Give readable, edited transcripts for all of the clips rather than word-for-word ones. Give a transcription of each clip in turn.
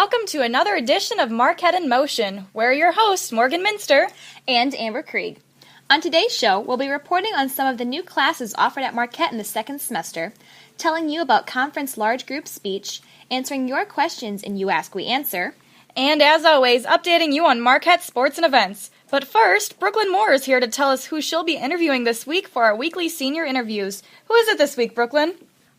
welcome to another edition of Marquette in Motion. We're your hosts, Morgan Minster and Amber Krieg. On today's show, we'll be reporting on some of the new classes offered at Marquette in the second semester, telling you about conference large group speech, answering your questions in You Ask, We Answer, and as always, updating you on Marquette sports and events. But first, Brooklyn Moore is here to tell us who she'll be interviewing this week for our weekly senior interviews. Who is it this week, Brooklyn?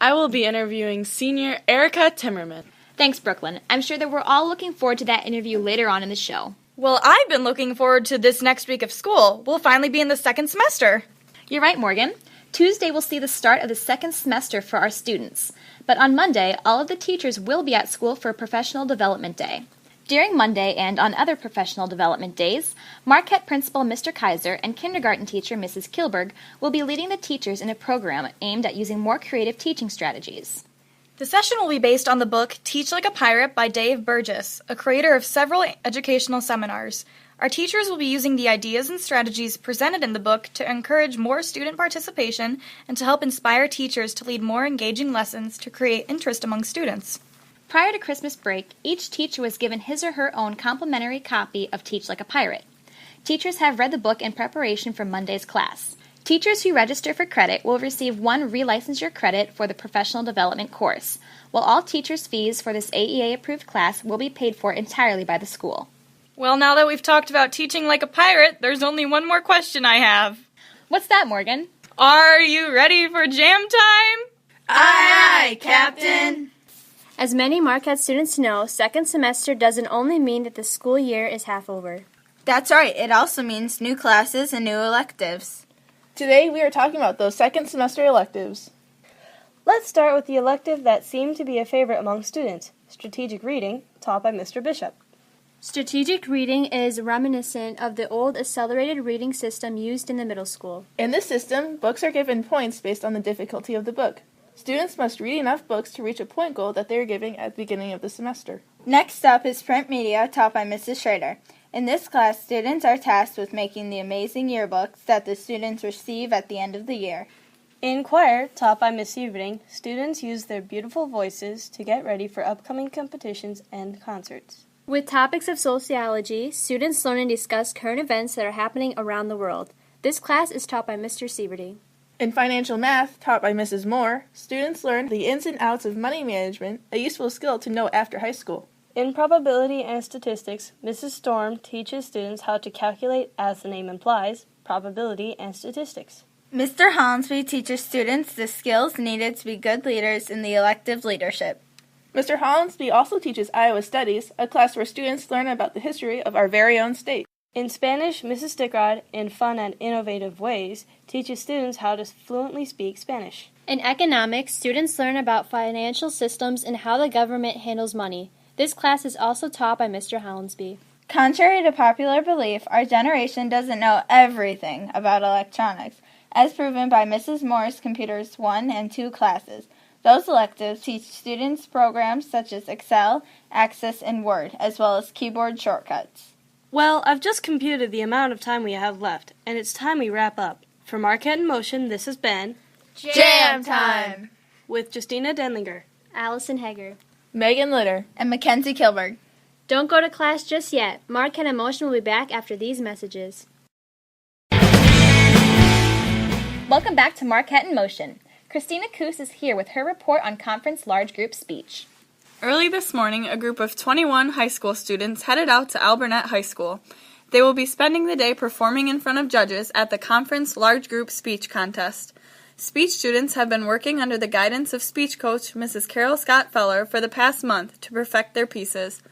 I will be interviewing senior Erica Timmerman. Thanks, Brooklyn. I'm sure that we're all looking forward to that interview later on in the show. Well, I've been looking forward to this next week of school. We'll finally be in the second semester. You're right, Morgan. Tuesday will see the start of the second semester for our students. But on Monday, all of the teachers will be at school for Professional Development Day. During Monday and on other professional development days, Marquette Principal Mr. Kaiser and kindergarten teacher Mrs. Kilberg will be leading the teachers in a program aimed at using more creative teaching strategies. The session will be based on the book Teach Like a Pirate by Dave Burgess, a creator of several educational seminars. Our teachers will be using the ideas and strategies presented in the book to encourage more student participation and to help inspire teachers to lead more engaging lessons to create interest among students. Prior to Christmas break, each teacher was given his or her own complimentary copy of Teach Like a Pirate. Teachers have read the book in preparation for Monday's class. Teachers who register for credit will receive one relicensure credit for the professional development course, while all teachers' fees for this AEA-approved class will be paid for entirely by the school. Well, now that we've talked about teaching like a pirate, there's only one more question I have. What's that, Morgan? Are you ready for jam time? Aye, aye, Captain. As many Marquette students know, second semester doesn't only mean that the school year is half over. That's right, it also means new classes and new electives. Today we are talking about those second semester electives. Let's start with the elective that seemed to be a favorite among students, strategic reading, taught by Mr. Bishop. Strategic reading is reminiscent of the old accelerated reading system used in the middle school. In this system, books are given points based on the difficulty of the book. Students must read enough books to reach a point goal that they are giving at the beginning of the semester. Next up is print media, taught by Mrs. Schrader. In this class, students are tasked with making the amazing yearbooks that the students receive at the end of the year. In choir, taught by Miss Everding, students use their beautiful voices to get ready for upcoming competitions and concerts. With topics of sociology, students learn and discuss current events that are happening around the world. This class is taught by Mr. Sieverty. In financial math, taught by Mrs. Moore, students learn the ins and outs of money management, a useful skill to know after high school. In probability and statistics, Mrs. Storm teaches students how to calculate, as the name implies, probability and statistics. Mr. Hollinsby teaches students the skills needed to be good leaders in the elective leadership. Mr. Hollinsby also teaches Iowa Studies, a class where students learn about the history of our very own state. In Spanish, Mrs. Stickrod, in fun and innovative ways, teaches students how to fluently speak Spanish. In economics, students learn about financial systems and how the government handles money. This class is also taught by Mr. Hollinsby. Contrary to popular belief, our generation doesn't know everything about electronics, as proven by Mrs. Moore's Computers 1 and 2 classes. Those electives teach students programs such as Excel, Access, and Word, as well as keyboard shortcuts. Well, I've just computed the amount of time we have left, and it's time we wrap up. For Marquette in Motion, this has been Jam Time! With Justina Denlinger, Allison Hager, Megan Litter, and Mackenzie Kilberg. Don't go to class just yet. Marquette in Motion will be back after these messages. Welcome back to Marquette in Motion. Christina Coos is here with her report on conference large group speech. Early this morning, a group of 21 high school students headed out to Alburnett High School. They will be spending the day performing in front of judges at the Conference Large Group Speech Contest. Speech students have been working under the guidance of speech coach Mrs. Carol Scott Feller for the past month to perfect their pieces.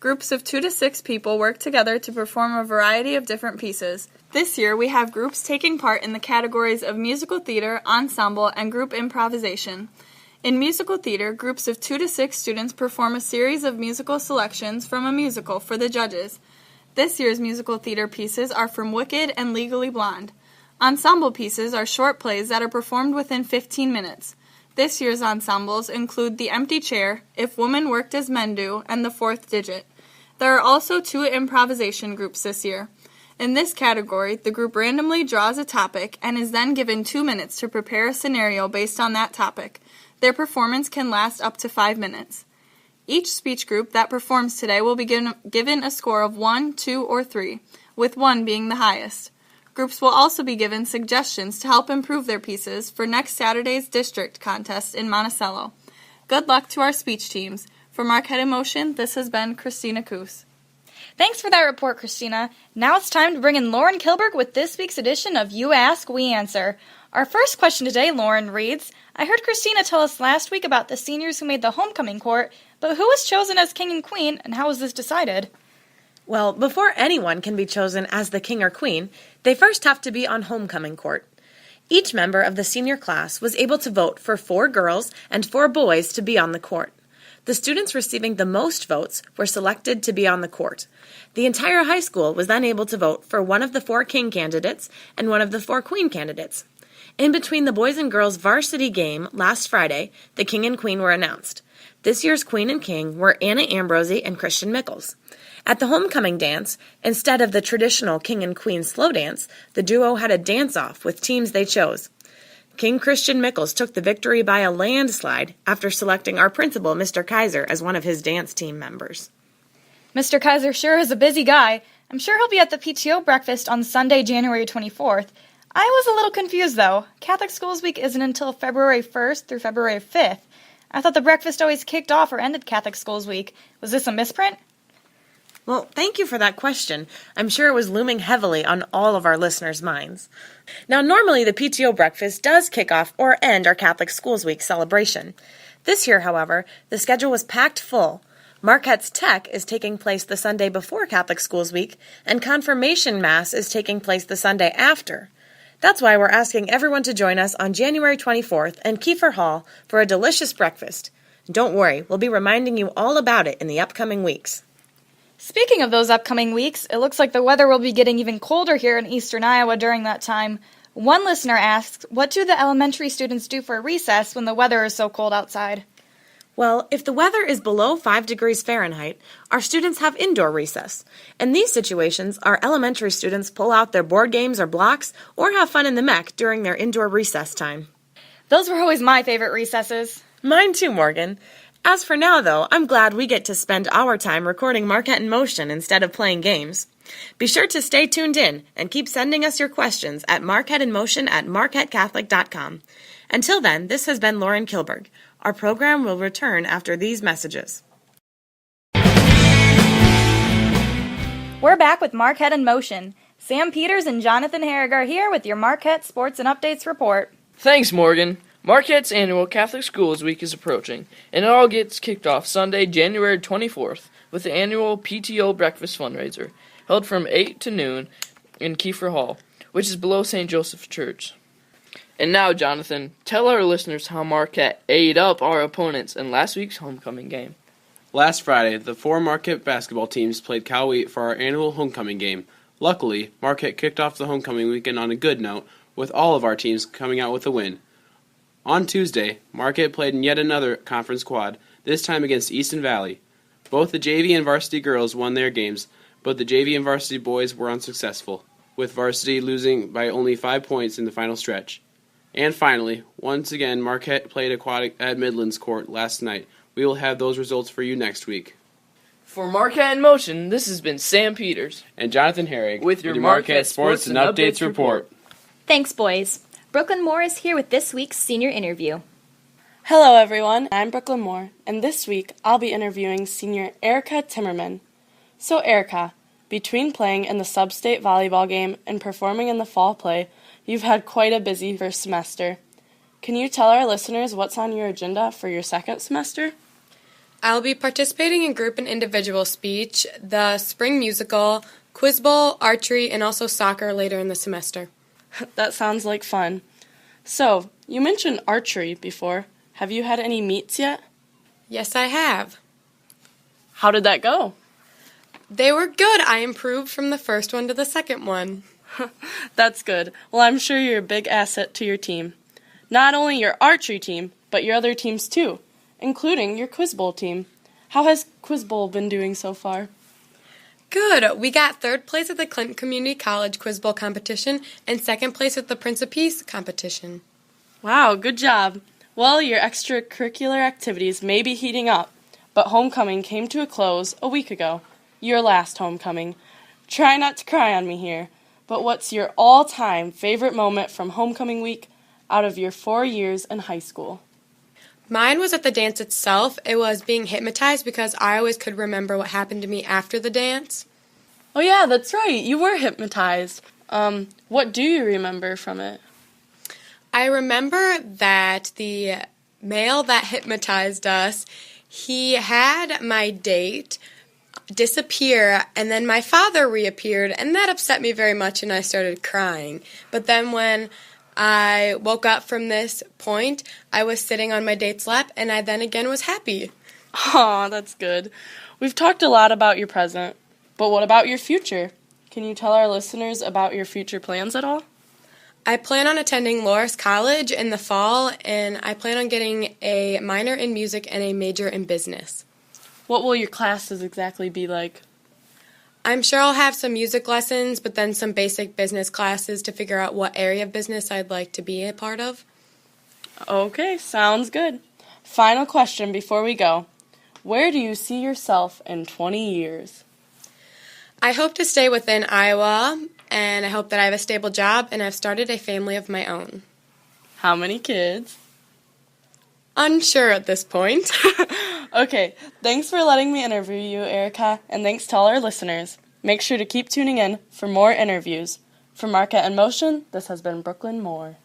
Groups of 2 to 6 people work together to perform a variety of different pieces. This year, we have groups taking part in the categories of musical theater, ensemble, and group improvisation. In musical theater, groups of 2 to 6 students perform a series of musical selections from a musical for the judges. This year's musical theater pieces are from Wicked and Legally Blonde. Ensemble pieces are short plays that are performed within 15 minutes. This year's ensembles include The Empty Chair, If Women Worked as Men Do, and The Fourth Digit. There are also 2 improvisation groups this year. In this category, the group randomly draws a topic and is then given 2 minutes to prepare a scenario based on that topic. Their performance can last up to 5 minutes. Each speech group that performs today will be given a score of 1, 2, or 3, with 1 being the highest. Groups will also be given suggestions to help improve their pieces for next Saturday's district contest in Monticello. Good luck to our speech teams. For Marquette in Motion, this has been Christina Coos. Thanks for that report, Christina. Now it's time to bring in Lauren Kilberg with this week's edition of You Ask, We Answer. Our first question today, Lauren, reads, I heard Christina tell us last week about the seniors who made the homecoming court, but who was chosen as king and queen, and how was this decided? Well, before anyone can be chosen as the king or queen, they first have to be on homecoming court. Each member of the senior class was able to vote for 4 girls and 4 boys to be on the court. The students receiving the most votes were selected to be on the court. The entire high school was then able to vote for one of the 4 king candidates and one of the 4 queen candidates. In between the boys and girls varsity game last Friday, the king and queen were announced. This year's queen and king were Anna Ambrosi and Christian Mickles. At the homecoming dance, instead of the traditional king and queen slow dance, the duo had a dance-off with teams they chose. King Christian Mickles took the victory by a landslide after selecting our principal, Mr. Kaiser, as one of his dance team members. Mr. Kaiser sure is a busy guy. I'm sure he'll be at the PTO breakfast on Sunday, January 24th. I was a little confused, though. Catholic Schools Week isn't until February 1st through February 5th. I thought the breakfast always kicked off or ended Catholic Schools Week. Was this a misprint? Well, thank you for that question. I'm sure it was looming heavily on all of our listeners' minds. Now, normally the PTO breakfast does kick off or end our Catholic Schools Week celebration. This year, however, the schedule was packed full. Marquette's Tech is taking place the Sunday before Catholic Schools Week, and Confirmation Mass is taking place the Sunday after. That's why we're asking everyone to join us on January 24th in Kiefer Hall for a delicious breakfast. Don't worry, we'll be reminding you all about it in the upcoming weeks. Speaking of those upcoming weeks, it looks like the weather will be getting even colder here in eastern Iowa during that time. One listener asks, what do the elementary students do for recess when the weather is so cold outside? Well, if the weather is below 5 degrees Fahrenheit, our students have indoor recess. In these situations, our elementary students pull out their board games or blocks or have fun in the mech during their indoor recess time. Those were always my favorite recesses. Mine too, Morgan. As for now, though, I'm glad we get to spend our time recording Marquette in Motion instead of playing games. Be sure to stay tuned in and keep sending us your questions at marquetteinmotion@marquettecatholic.com. Until then, this has been Lauren Kilberg. Our program will return after these messages. We're back with Marquette in Motion. Sam Peters and Jonathan Herrig are here with your Marquette Sports and Updates report. Thanks, Morgan. Marquette's annual Catholic Schools Week is approaching, and it all gets kicked off Sunday, January 24th, with the annual PTO breakfast fundraiser, held from 8 to noon in Kiefer Hall, which is below St. Joseph's Church. And now, Jonathan, tell our listeners how Marquette ate up our opponents in last week's homecoming game. Last Friday, the 4 Marquette basketball teams played Coweta for our annual homecoming game. Luckily, Marquette kicked off the homecoming weekend on a good note, with all of our teams coming out with a win. On Tuesday, Marquette played in yet another conference quad, this time against Easton Valley. Both the JV and varsity girls won their games, but the JV and varsity boys were unsuccessful, with varsity losing by only 5 points in the final stretch. And finally, once again, Marquette played a quad at Midlands Court last night. We will have those results for you next week. For Marquette in Motion, this has been Sam Peters and Jonathan Herrig with your Marquette Sports and Updates report. Thanks, boys. Brooklyn Moore is here with this week's senior interview. Hello, everyone. I'm Brooklyn Moore, and this week I'll be interviewing senior Erica Timmerman. So, Erica, between playing in the sub-state volleyball game and performing in the fall play, you've had quite a busy first semester. Can you tell our listeners what's on your agenda for your second semester? I'll be participating in group and individual speech, the spring musical, quiz bowl, archery, and also soccer later in the semester. That sounds like fun. So, you mentioned archery before. Have you had any meets yet? Yes, I have. How did that go? They were good. I improved from the first one to the second one. That's good. Well, I'm sure you're a big asset to your team. Not only your archery team, but your other teams too, including your quiz bowl team. How has quiz bowl been doing so far? Good. We got third place at the Clinton Community College Quiz Bowl competition and second place at the Prince of Peace competition. Wow, good job. Well, your extracurricular activities may be heating up, But homecoming came to a close a week ago. Your last homecoming. Try not to cry on me here, but what's your all-time favorite moment from homecoming week out of your 4 years in high school? Mine was at the dance itself. It was being hypnotized because I always could remember what happened to me after the dance. Oh yeah, that's right. You were hypnotized. What do you remember from it? I remember that the male that hypnotized us, he had my date disappear, and then my father reappeared, and that upset me very much, and I started crying. But then when I woke up from this point, I was sitting on my date's lap, and I then again was happy. Aw, that's good. We've talked a lot about your present, but what about your future? Can you tell our listeners about your future plans at all? I plan on attending Loras College in the fall, and I plan on getting a minor in music and a major in business. What will your classes exactly be like? I'm sure I'll have some music lessons, but then some basic business classes to figure out what area of business I'd like to be a part of. Okay, sounds good. Final question before we go. Where do you see yourself in 20 years? I hope to stay within Iowa, and I hope that I have a stable job and I've started a family of my own. How many kids? Unsure at this point. Okay, thanks for letting me interview you, Erica, and thanks to all our listeners. Make sure to keep tuning in for more interviews. For Marquette in Motion, this has been Brooklyn Moore.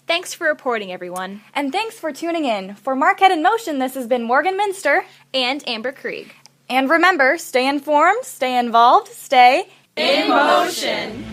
Thanks for reporting, everyone. And thanks for tuning in. For Marquette in Motion, this has been Morgan Minster And Amber Krieg. And remember, stay informed, stay involved, stay in motion.